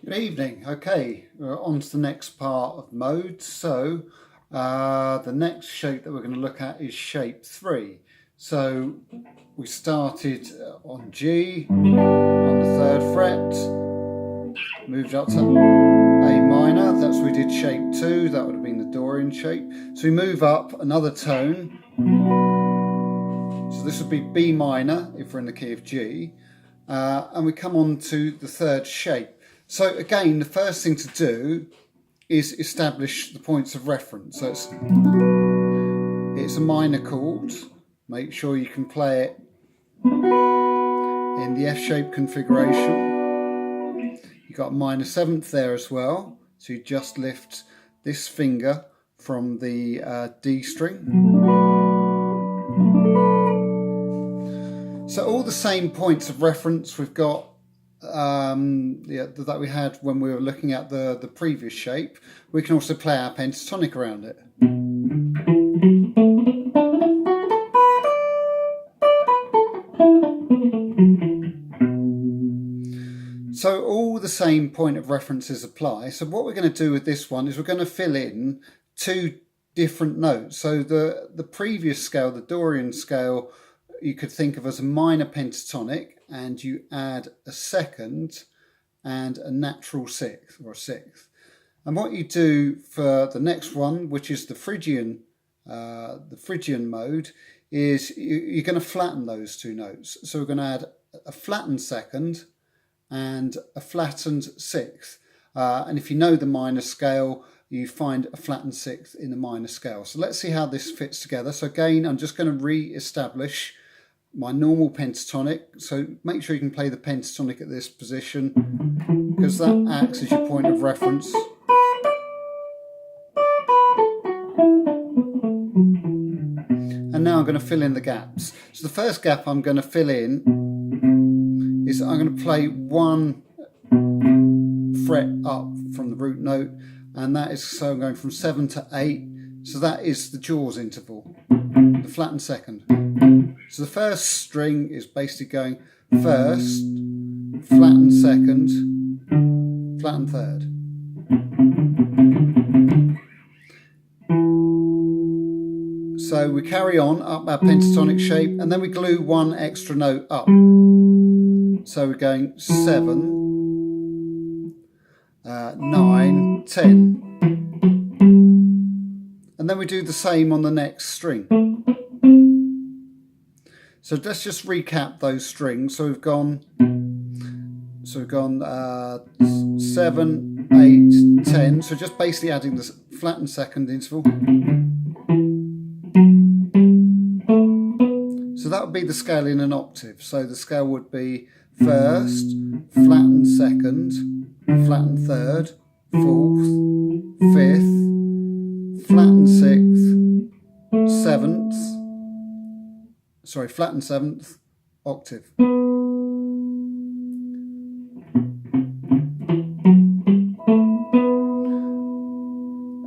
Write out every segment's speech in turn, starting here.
Good evening. Okay, we're on to the next part of modes. So the next shape that we're going to look at is shape 3. So we started on G, on the 3rd fret, moved up to A minor, that's we did shape 2, that would have been the Dorian shape. So we move up another tone, so this would be B minor if we're in the key of G, and we come on to the 3rd shape. So again, the first thing to do is establish the points of reference. So it's a minor chord. Make sure you can play it in the F-shape configuration. You've got a minor 7th there as well. So you just lift this finger from the D string. So all the same points of reference we've got that we had when we were looking at the previous shape. We can also play our pentatonic around it. So all the same point of references apply. So what we're going to do with this one is we're going to fill in 2 different notes. So the previous scale, the Dorian scale, you could think of as a minor pentatonic, and you add a 2nd and a natural 6th or a 6th. And what you do for the next one, which is the Phrygian mode, is you're going to flatten those 2 notes. So we're going to add a flattened 2nd and a flattened 6th. And if you know the minor scale, you find a flattened 6th in the minor scale. So let's see how this fits together. So again, I'm just going to re-establish my normal pentatonic. So make sure you can play the pentatonic at this position, because that acts as your point of reference. And now I'm going to fill in the gaps. So the first gap I'm going to fill in is I'm going to play 1 fret up from the root note, and that is, so I'm going from 7 to 8. So that is the jaws interval, the flattened 2nd. So the first string is basically going 1st, flattened 2nd, flattened 3rd. So we carry on up our pentatonic shape, and then we glue 1 extra note up. So we're going 7, 9, 10. And then we do the same on the next string. So let's just recap those strings. So we've gone 7, 8, 10. So just basically adding the flattened 2nd interval. So that would be the scale in an octave. So the scale would be 1st, flattened 2nd, flattened 3rd, 4th, 5th, flattened 6th, 7th, flattened 7th, octave.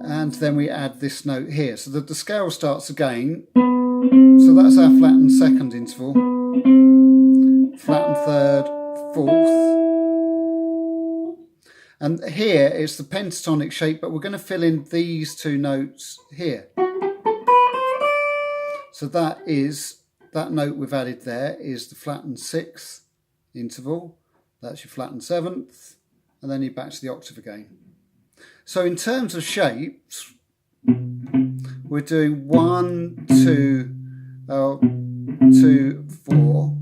And then we add this note here. So the scale starts again. So that's our flattened 2nd interval, flattened 3rd, 4th. And here it's the pentatonic shape, but we're going to fill in these 2 notes here. So that note we've added there is the flattened 6th interval. That's your flattened 7th, and then you're back to the octave again. So in terms of shapes, we're doing 1, 2, 2, 4.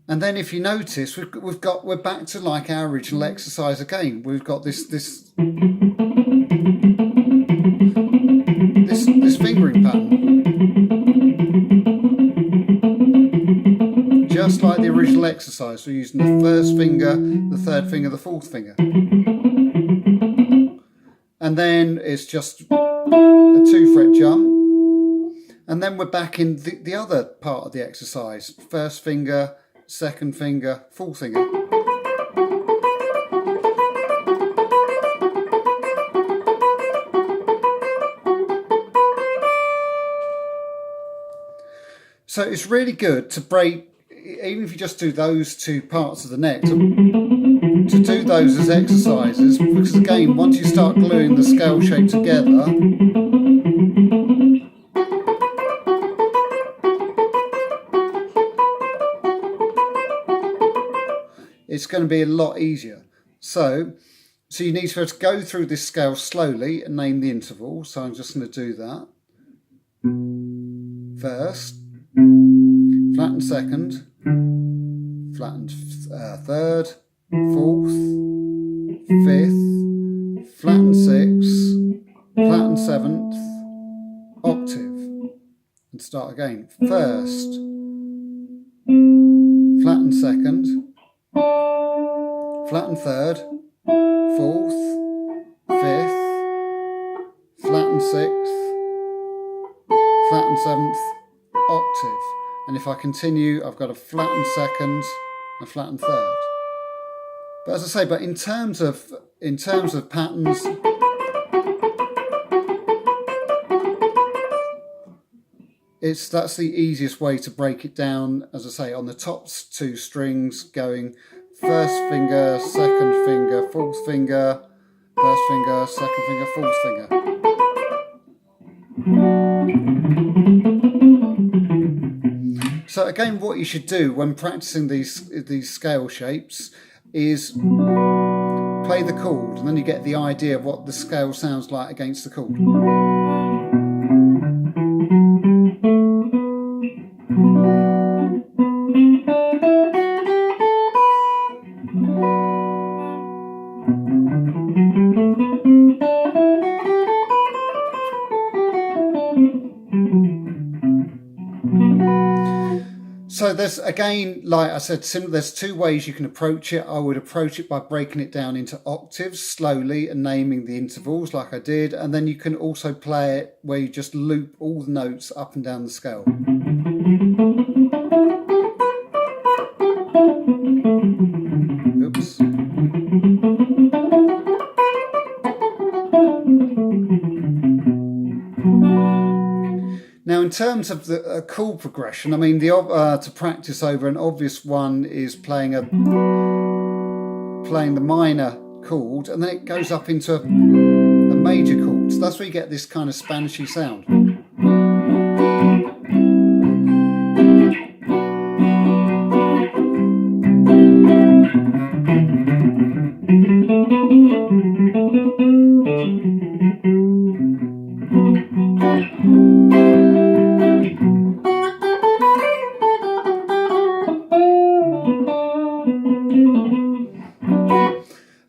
And then if you notice, we're back to like our original exercise again. We've got this fingering pattern, just like the original exercise. We're using the 1st finger, the 3rd finger, the 4th finger, and then it's just a 2 fret jump, and then we're back in the other part of the exercise. 1st finger, 2nd finger, 4th finger. So it's really good to break, even if you just do those 2 parts of the neck. to do those as exercises, because again, once you start gluing the scale shape together, it's going to be a lot easier. So you need to be able to go through this scale slowly and name the interval. So I'm just going to do that. First, flattened second, flattened third, fourth, fifth, flattened sixth, flattened seventh, octave. And start again. First, flattened second, flattened third, fourth, fifth, flattened sixth, flattened seventh, octave. And if I continue, I've got a flattened second, a flattened third. But as I say, but in terms of patterns, that's the easiest way to break it down. As I say, on the top two strings, going first finger, second finger, fourth finger, first finger, second finger, fourth finger. So again, what you should do when practicing these scale shapes is play the chord, and then you get the idea of what the scale sounds like against the chord. So there's, again, like I said, there's two ways you can approach it. I would approach it by breaking it down into octaves slowly and naming the intervals like I did. And then you can also play it where you just loop all the notes up and down the scale. Oops. Now, in terms of the chord progression, I mean, to practice over, an obvious one is playing the minor chord, and then it goes up into a major chord. So that's where you get this kind of Spanishy sound.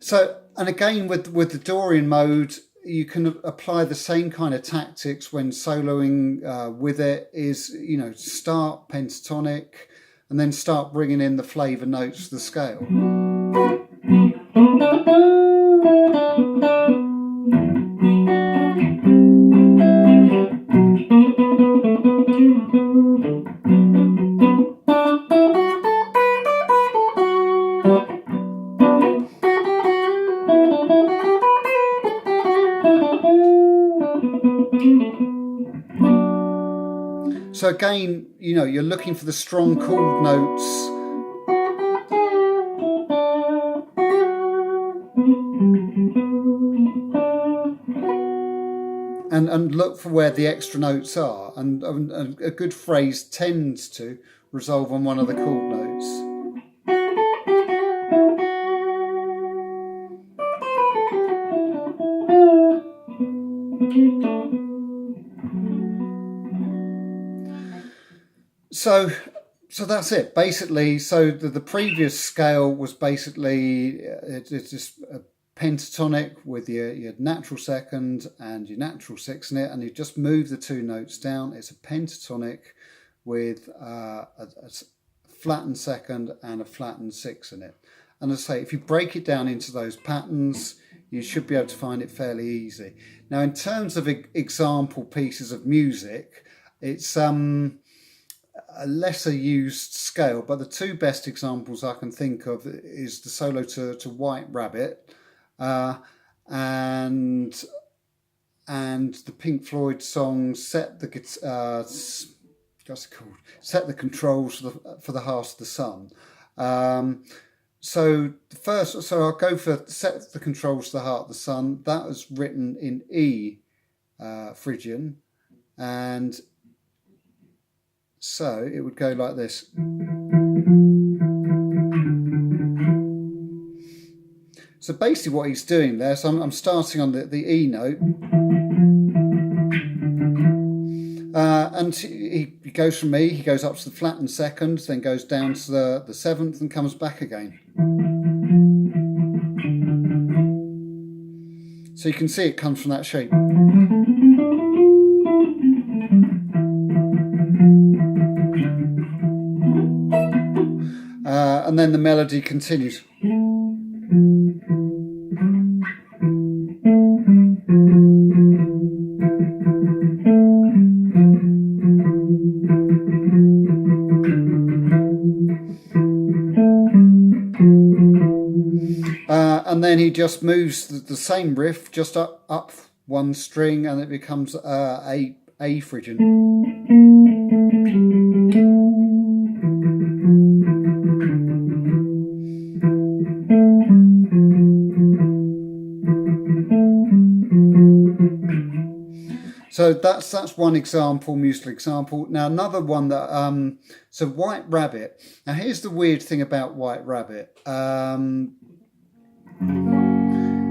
So, and again, with the Dorian mode, you can apply the same kind of tactics when soloing with it. Is, you know, start pentatonic and then start bringing in the flavor notes of the scale. So again, you know, you're looking for the strong chord notes. And look for where the extra notes are. And a good phrase tends to resolve on one of the chord notes. So that's it basically. So the previous scale was basically it's just a pentatonic with your natural second and your natural sixth in it, and you just move the two notes down. It's a pentatonic with a flattened second and a flattened sixth in it. And as I say, if you break it down into those patterns, you should be able to find it fairly easy. Now, in terms of example pieces of music, it's a lesser used scale, but the two best examples I can think of is the solo to White Rabbit and the Pink Floyd song Set the Controls for the Heart of the Sun. So I'll go for set the controls to the heart of the sun. That was written in E Phrygian, and so it would go like this. So basically what he's doing there, so I'm starting on the E note, and he goes from E, he goes up to the flattened second, then goes down to the seventh and comes back again. So you can see it comes from that shape. And then the melody continues. And then he just moves the same riff just up one string, and it becomes A Phrygian. So that's one example, musical example. Now another one that so White Rabbit. Now here's the weird thing about White Rabbit.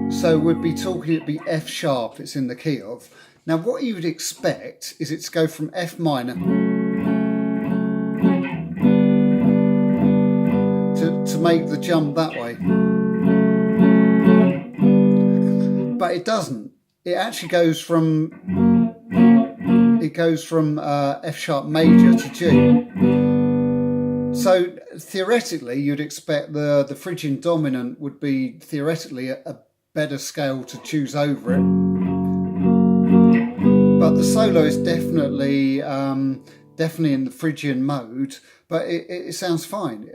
So we'd be talking, it'd be F sharp, it's in the key of. Now what you would expect is it to go from F minor to make the jump that way. But it doesn't. It actually goes from F sharp major to G. So theoretically you'd expect the Phrygian dominant would be theoretically a better scale to choose over it, but the solo is definitely in the Phrygian mode, but it sounds fine.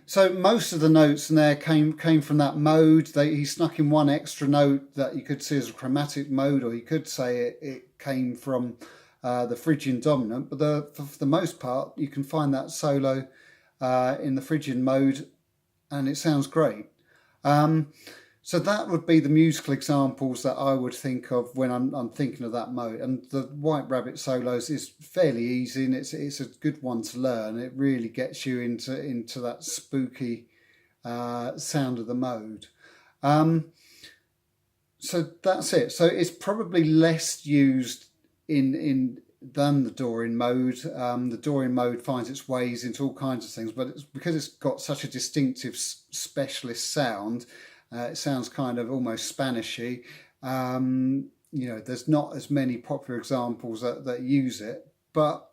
So most of the notes in there came from that mode. He snuck in one extra note that you could see as a chromatic mode, or you could say it came from the Phrygian dominant. But for the most part, you can find that solo in the Phrygian mode, and it sounds great. So that would be the musical examples that I would think of when I'm thinking of that mode. And the White Rabbit solos is fairly easy, and it's a good one to learn. It really gets you into that spooky sound of the mode. So that's it. So it's probably less used than the Dorian mode. The Dorian mode finds its ways into all kinds of things, but because it's got such a distinctive specialist sound. It sounds kind of almost Spanishy. There's not as many popular examples that use it, but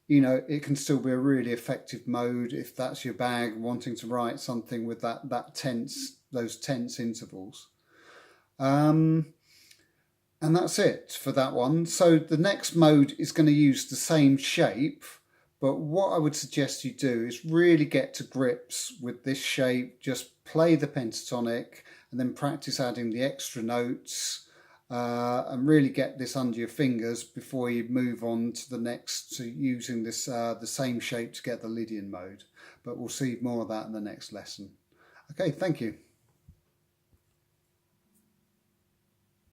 it can still be a really effective mode if that's your bag, wanting to write something with those tense intervals. And that's it for that one. So the next mode is going to use the same shape, but what I would suggest you do is really get to grips with this shape. Just play the pentatonic and then practice adding the extra notes and really get this under your fingers before you move on to using this the same shape to get the Lydian mode. But we'll see more of that in the next lesson. Okay, thank you.